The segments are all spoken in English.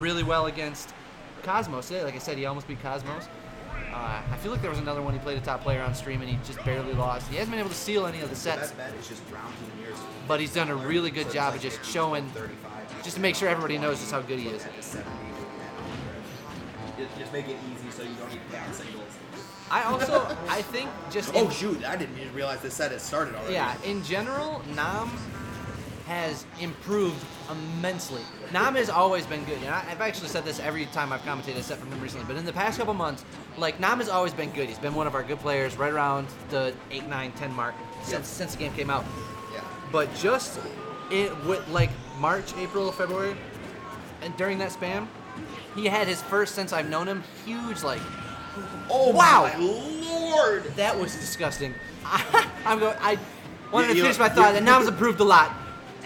really well against Cosmos today. Like I said, he almost beat Cosmos. I feel like there was another one he played a top player on stream and he just barely lost. He hasn't been able to steal any of the sets. But he's done a really good job of just showing, just to make sure everybody knows just how good he is. Just make it easy so you don't need bad singles. I think just... Oh, shoot, I didn't even realize this set had started already. Yeah, in general, Nam has improved immensely. Nam has always been good. I've actually said this every time I've commentated a set from him recently, but in the past couple months, like, Nam has always been good. He's been one of our good players right around the 8, 9, 10 mark since the game came out. Yeah. But just with like March, April, February, and during that span, he had his first, since I've known him, huge, like, oh wow, my lord, that was disgusting. I wanted to finish my thought, and Nam's improved a lot.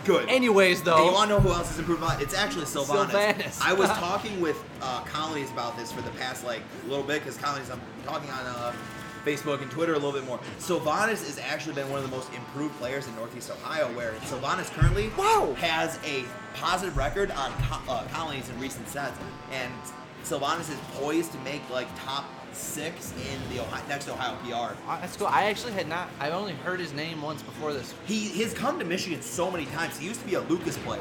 Good. Anyways, though. And you want to know who else has improved a lot? It's actually Cilvanis. I was talking with Colonies about this for the past, like, little bit, because Colonies, I'm talking on Facebook and Twitter a little bit more. Cilvanis has actually been one of the most improved players in Northeast Ohio, where Cilvanis currently has a positive record on Colonies in recent sets, and Cilvanis is poised to make, like, top 6 in the next Ohio PR. That's cool. I actually had not. I've only heard his name once before this. He's come to Michigan so many times. He used to be a Lucas player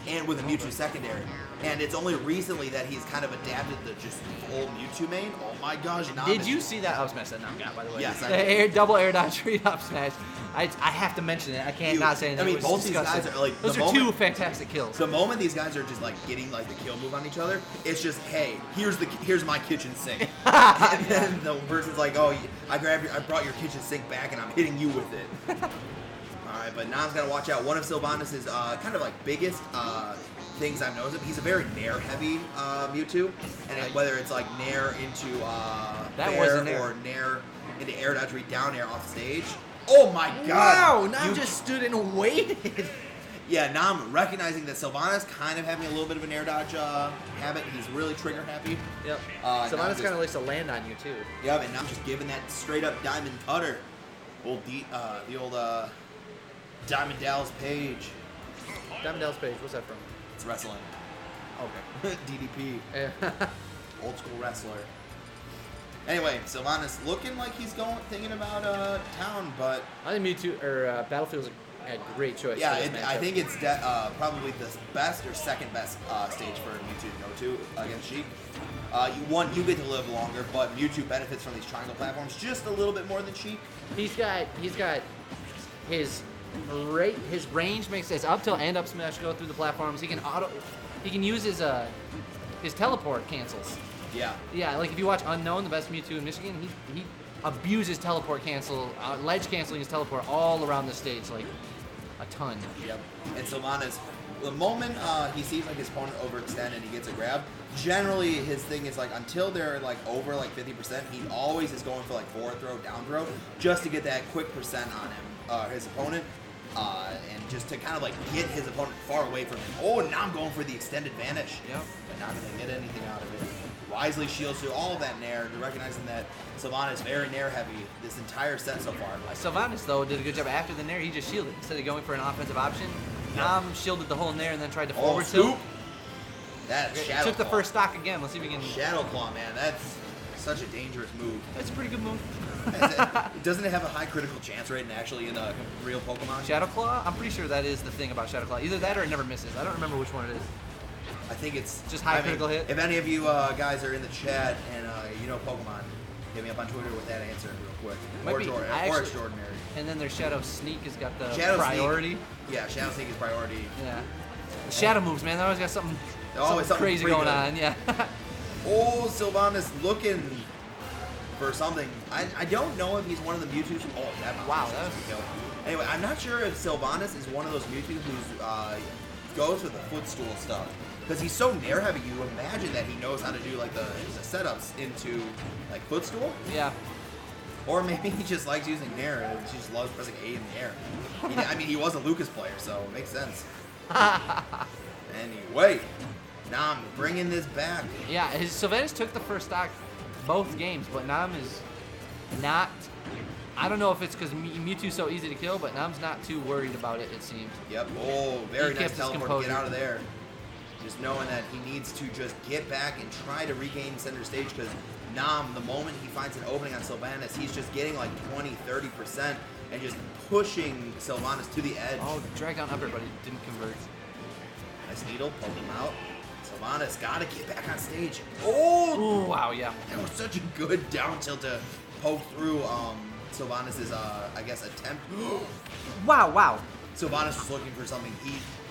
and with a Mewtwo secondary. And it's only recently that he's kind of adapted to just full Mewtwo main. Oh my gosh. Did you see that up smash that Nam got, by the way? Yes, I did. Double air dodge read up smash. I have to mention it. I can't not say anything. I mean, both these guys are like... Those are two fantastic kills. The moment these guys are just like getting like the kill move on each other, it's just, hey, here's my kitchen sink. And then the person's like, oh, I brought your kitchen sink back and I'm hitting you with it. Alright, but Nam's got to watch out. One of Cilvanis' kind of like biggest things I've noticed, he's a very nair heavy Mewtwo, and whether it's like nair into fair or nair into air dodge read down air off stage. Oh my god! Wow, Nam just stood and waited. Yeah, Nam recognizing that Cilvanis kind of having a little bit of an air dodge habit. He's really trigger happy. Yep. Cilvanis kind of likes to land on you too. Yep, and Nam just giving that straight up diamond cutter. The old Diamond Dallas Page. Diamond Dallas Page, what's that from? It's wrestling. Okay. DDP. Old school wrestler. Anyway, Cilvanis looking like he's thinking about town, but I think Mewtwo or Battlefield's a great choice. Yeah, I think it's probably the best or second best stage for Mewtwo to go to against Sheik. You get to live longer, but Mewtwo benefits from these triangle platforms just a little bit more than Sheik. He's got his range makes his up tilt and up smash go through the platforms. He can use his teleport cancels. Yeah. Yeah, like if you watch Unknown, the best Mewtwo in Michigan, he abuses teleport cancel, ledge canceling his teleport all around the stage, like a ton. Yep. And Cilvanis, the moment he sees like his opponent overextend and he gets a grab, generally his thing is like until they're like over like 50%, he always is going for like forward throw, down throw, just to get that quick percent on him, his opponent. And just to kind of like get his opponent far away from him. Oh, now I'm going for the extended vanish. Yep. But not going to get anything out of it. Wisely shields through all of that nair, recognizing that Cilvanis is very nair heavy this entire set so far. Cilvanis, though, did a good job. After the nair, he just shielded. Instead of going for an offensive option, Nam shielded the whole nair and then tried to forward tilt. That's Shadow Took the Claw. first stock again. Let's see if we can... Shadow Claw, man. That's such a dangerous move. That's a pretty good move. Doesn't it have a high critical chance rate actually in a real Pokemon? Shadow Claw? I'm pretty sure that is the thing about Shadow Claw. Either that or it never misses. I don't remember which one it is. I think it's just high critical hit. If any of you guys are in the chat and you know Pokemon, hit me up on Twitter with that answer real quick. Or Extraordinary. And then there's Shadow Sneak has got the Shadow priority. Sneak. Yeah, Shadow Sneak is priority. Yeah. The Shadow moves, man. They always got something crazy going on. Yeah. Oh, Cilvanis looking for something. I don't know if he's one of the Mewtwo's. Oh, that wow, that was a kill. Anyway, I'm not sure if Cilvanis is one of those Mewtwo who goes with the footstool stuff. Because he's so nair heavy, you imagine that he knows how to do like the setups into like footstool. Yeah. Or maybe he just likes using nair and he just loves pressing A in the air. I mean, he was a Lucas player, so it makes sense. Anyway, Nam bringing this back. Yeah, Cilvanis took the first stock both games, but Nam is not. I don't know if it's because Mewtwo's so easy to kill, but Nam's not too worried about it, it seems. Yep. Oh, very nice teleport. Get out of there. Just knowing that he needs to just get back and try to regain center stage because Nam, the moment he finds an opening on Cilvanis, he's just getting like 20-30% and just pushing Cilvanis to the edge. Oh, drag down upper, but he didn't convert. Nice needle, poke him out. Cilvanis got to get back on stage. Oh! Ooh, wow, yeah. That was such a good down tilt to poke through Cilvanis' I guess, attempt. Wow. Cilvanis was looking for something.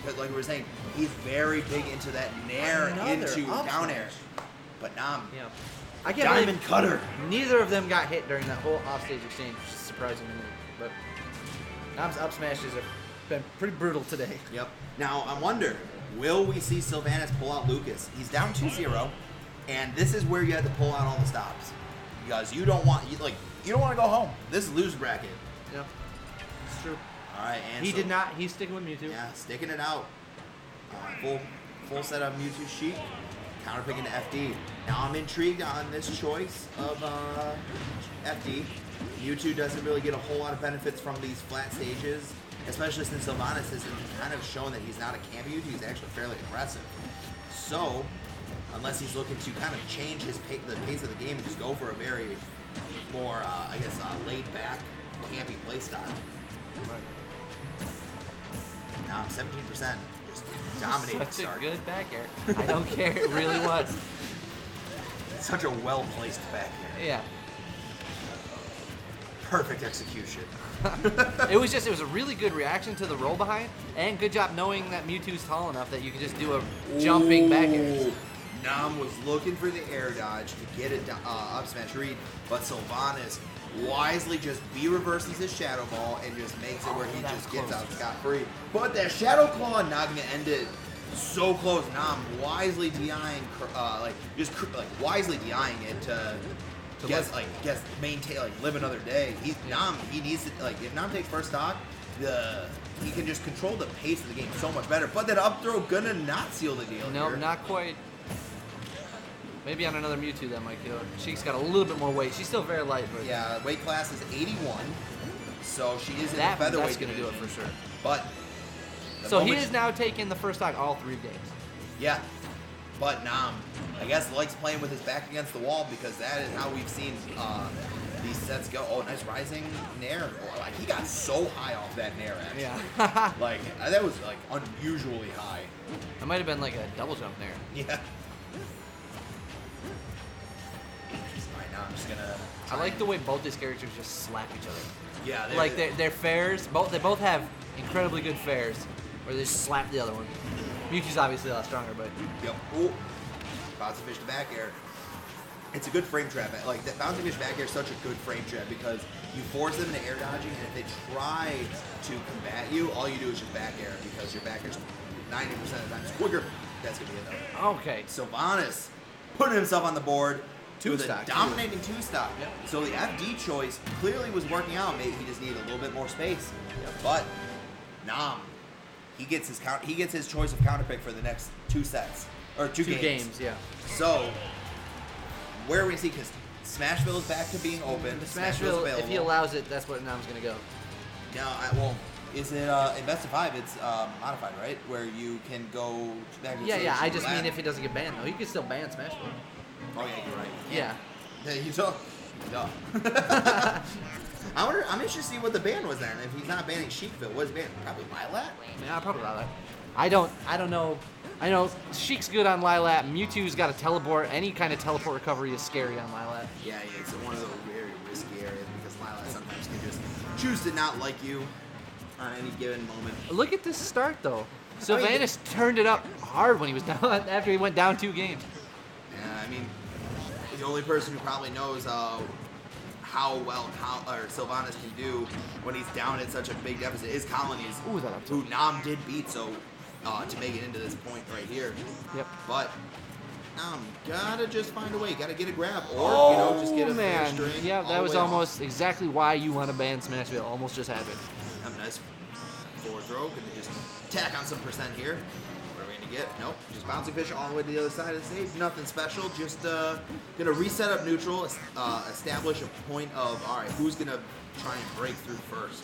Like we were saying, he's very big into that nair into down air. But Nam, Yeah. I can't diamond believe cutter. neither of them got hit during that whole offstage exchange, which is surprising to me. But Nam's up smashes have been pretty brutal today. Yep. Now, I wonder, will we see Cilvanis pull out Lucas? He's down 2-0, and this is where you have to pull out all the stops. Because you don't want to go home. This is loser bracket. Yep. It's true. All right, and He did not. He's sticking with Mewtwo. Yeah, sticking it out. Full set of Mewtwo Sheik, counterpicking to FD. Now I'm intrigued on this choice of FD. Mewtwo doesn't really get a whole lot of benefits from these flat stages, especially since Cilvanis has kind of shown that he's not a camp Mewtwo, he's actually fairly aggressive. So, unless he's looking to kind of change the pace of the game and just go for a very more, laid back, campy playstyle. Now I'm 17%, just dominating the Such start. a good back air. I don't care. It really was. Such a well-placed back here. Yeah. Perfect execution. It was a really good reaction to the roll behind, and good job knowing that Mewtwo's tall enough that you can just do a jumping back air. Nam was looking for the air dodge to get it up smash read, but Cilvanis wisely just reverses his Shadow Ball and just makes it where he just gets out scot-free. But that Shadow Claw not going to end it so close. Nam wisely DIing, wisely DIing it to maintain, live another day. Nam, he needs to, if Nam takes first stock, he can just control the pace of the game so much better. But that up throw gonna not seal the deal. No, here. not quite. Maybe on another Mewtwo that might kill her. Sheik's got a little bit more weight. She's still very light, but Yeah, weight class is 81, so she is in that's the featherweight going to do it division. for sure. But So he is now taking the first stock all 3 games. Yeah, but Nam, I guess, likes playing with his back against the wall because that is how we've seen these sets go. Oh, nice rising nair. Oh, he got so high off that nair, actually. Yeah. That was unusually high. That might have been like a double jump there. Yeah. Alright, now I'm just gonna. I like the way both these characters just slap each other. Yeah, Like their fairs, they both have incredibly good fairs, where they just slap the other one. Mewtwo's obviously a lot stronger, but Yep. Ooh. Bouncing fish to back air. It's a good frame trap. Like that bouncing fish back air is such a good frame trap because you force them into air dodging, and if they try to combat you, all you do is just back air because your back air's 90% of the time quicker. That's gonna be it though. okay. Cilvanis putting himself on the board with a Two-stock, dominating 2-stock. Yep. So the FD choice clearly was working out. Maybe he just needed a little bit more space. Yep. But Nam, he gets his choice of counterpick for the next 2 sets or 2 games. Yeah. So where are we gonna see? Because Smashville is back to being open. Smashville, available. if he allows it, that's what Nam's gonna go. No, is it in best of 5? It's modified, right? Where you can go back. To Yeah. I just lab. mean if he doesn't get banned, though, he could still ban Smashville. Oh yeah, you're right. Yeah. Yeah, you don't. Duh. I'm interested to see what the ban was there. And if he's not banning Sheikville, what's banned? Probably Lilat? Yeah, probably Lilat. I don't know. I know Sheik's good on Lilat. Mewtwo's got a teleport. Any kind of teleport recovery is scary on Lilat. Yeah, it's one of those very risky areas because Lilat sometimes can just choose to not like you on any given moment. Look at this start, though. Cilvanis turned it up hard when he was down after he went down 2 games. Yeah, I mean, the only person who probably knows how well Cilvanis can do when he's down at such a big deficit is Colonies, Ooh, that up who Nam did beat to make it into this point right here. Yep. But gotta just find a way. Gotta get a grab, or just get a fair man. string. Yeah, all that the was way off. almost exactly why you want to ban Smashville. Almost just happened. Nice forward throw. Gonna just tack on some percent here. What are we gonna get? Nope. Just bouncing fish all the way to the other side of the stage. Nothing special. Just gonna reset up neutral. Establish a point of who's gonna try and break through first.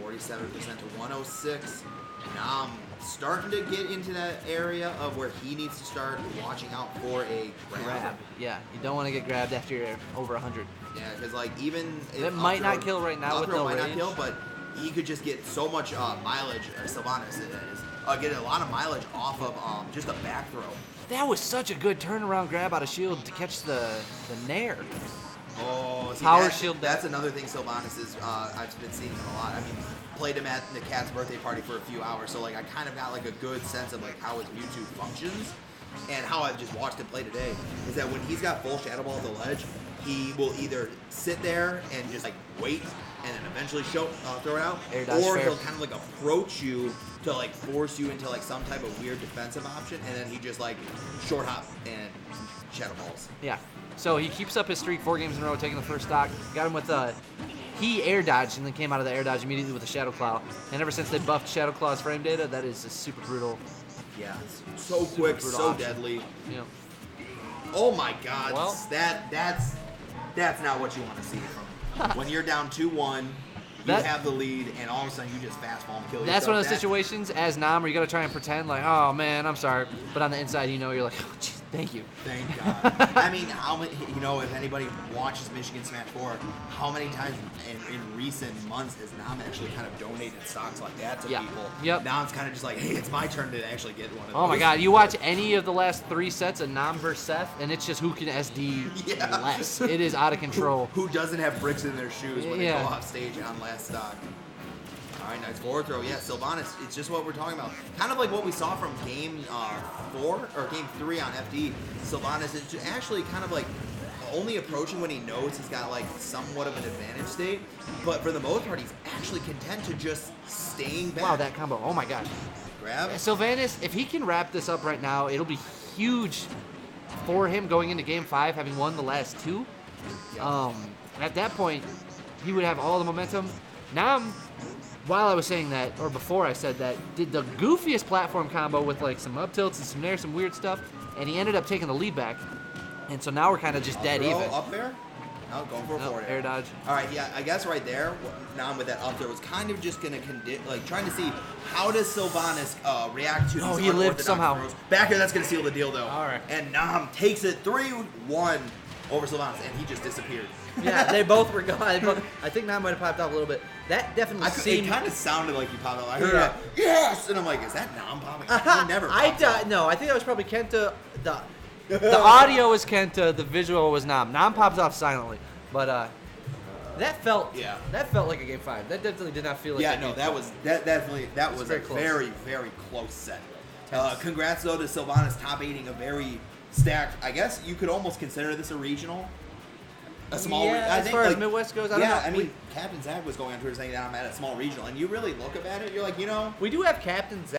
47% to 106. Nam starting to get into that area of where he needs to start watching out for a grab. Yeah, you don't want to get grabbed after you're over 100. Yeah, because like even It might not kill right now with no might range. not kill, but he could just get so much mileage. Cilvanis is get a lot of mileage off of just a back throw. That was such a good turnaround grab out of shield to catch the nair. Oh, see, Power shield. That's another thing Cilvanis is. I've been seeing him a lot. I mean, played him at the cat's birthday party for a few hours, so like I kind of got like a good sense of like how his Mewtwo functions, and how I've just watched him play today is that when he's got full Shadow Ball at the ledge, he will either sit there and just like wait and then eventually throw it out, Air dodge or fair. he'll kind of like approach you to like force you into like some type of weird defensive option, and then he just like short hop and Shadow Balls. Yeah. So he keeps up his streak 4 games in a row, taking the first stock. Got him with he air dodged and then came out of the air dodge immediately with a Shadow Claw. And ever since they buffed Shadow Claw's frame data, that is a super brutal. Yeah, so quick, brutal so option. deadly. Yeah. Oh my God, Well- that's not what you want to see from when you're down 2-1. You That- have the lead, and all of a sudden you just fastball and kill yourself. That's one of those situations as Nam where you got to try and pretend like, oh man, I'm sorry. But on the inside, you know, you're like, oh, geez, thank you. Thank God. I mean, how many? You know, if anybody watches Michigan Smash 4, how many times in recent months has Nam actually kind of donated stocks like that to Yeah. people? Yep. Now it's kind of just like, hey, it's my turn to actually get one of those. Oh my God, you watch any of the last 3 sets of Nam versus Seth, and it's just who can SD Yeah. less. It is out of control. Who doesn't have bricks in their shoes when they Yeah. go off stage on last stock? All right, nice forward throw. Yeah, Cilvanis, it's just what we're talking about. Kind of like what we saw from game 4 or game 3 on FD. Cilvanis is actually kind of like only approaching when he knows he's got like somewhat of an advantage state. But for the most part, he's actually content to just staying back. Wow, that combo. Oh my God. Grab. Cilvanis, if he can wrap this up right now, it'll be huge for him going into game 5, having won the last 2. At that point, he would have all the momentum. Nam, while I was saying that, or before I said that, did the goofiest platform combo with like some up tilts and some nair, some weird stuff, and he ended up taking the lead back. And so now we're kind of just dead Throw even. up there. No, going for a No, forward air dodge. All right, yeah, I guess right there, Nam with that up there was kind of just gonna like trying to see how does Cilvanis react to Oh, these he lived unorthodox somehow. throws. Back here, that's gonna seal the deal though. All right. And Nam takes it 3-1 over Cilvanis, and he just disappeared. Yeah, they both were gone. I think Nam might have popped off a little bit. That definitely It seemed. kind of sounded like he popped out. I heard Yeah. yes, and I'm like, is that Nam popping? He never. popped out. No, I think that was probably Kenta. The audio was Kenta, the visual was Nam. Nam pops off silently, but that felt like a game 5. That definitely did not feel like. Yeah, a no, game that 5. was that was very a close. very, very close set. Congrats though to Cilvanis top 8ing a very stacked. I guess you could almost consider this a regional. A small. Yeah, I as think, far as like, Midwest goes, I don't know. I mean, Captain Zach was going on Twitter saying that I'm at a small regional, and you really look at it, you're like, you know. We do have captains